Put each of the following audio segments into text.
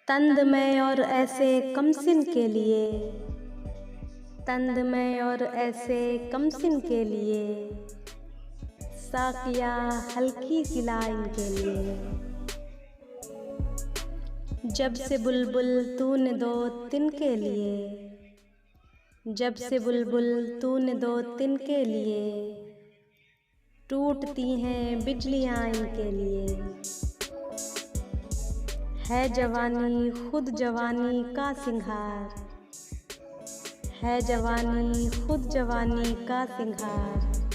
तंद में और ऐसे कमसिन के लिए, तंद में और ऐसे कमसिन के लिए, साकिया हल्की सी लाइन के लिए। जब से बुलबुल तूने दो तिनके लिए, जब से बुलबुल तूने दो तिनके लिए, टूटती हैं बिजलियाँ इनके लिए। है जवानी खुद जवानी का सिंगार, है जवानी खुद जवानी का सिंगार,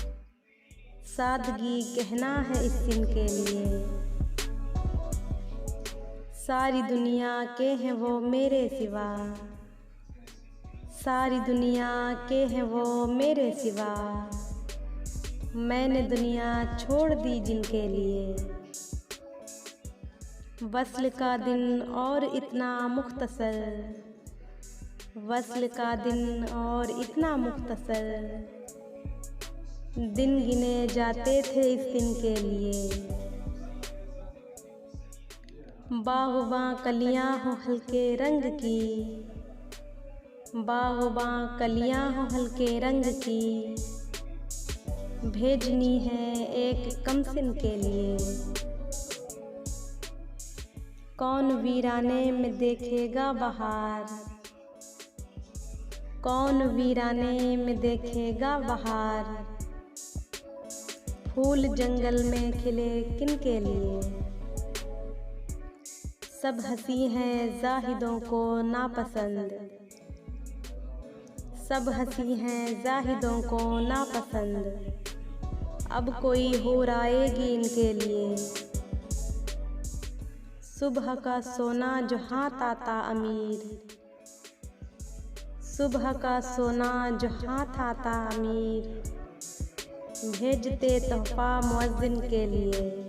सादगी कहना है इस दिन के लिए। सारी दुनिया के हैं वो मेरे सिवा, सारी दुनिया के हैं वो मेरे सिवा, मैंने दुनिया छोड़ दी जिनके लिए। वस्ल का दिन और इतना मुख्तसर, वस्ल का दिन और इतना मुख्तसर, दिन गिने जाते थे इस दिन के लिए। बाग़बां कलियां हो हल्के रंग की, बाग़बां कलियां हो हल्के रंग की, भेजनी है एक कमसिन के लिए। कौन वीराने में देखेगा बहार, कौन वीराने में देखेगा बहार, फूल जंगल में खिले किनके लिए। सब हंसी हैं ज़ाहिदों को नापसंद, सब हंसी हैं ज़ाहिदों को नापसंद, अब कोई हूर आएगी इनके लिए। सुबह का सोना जो हाथ आता अमीर, सुबह का सोना जो हाथ आता अमीर, भेजते तोहफा मुअज्जिन के लिए।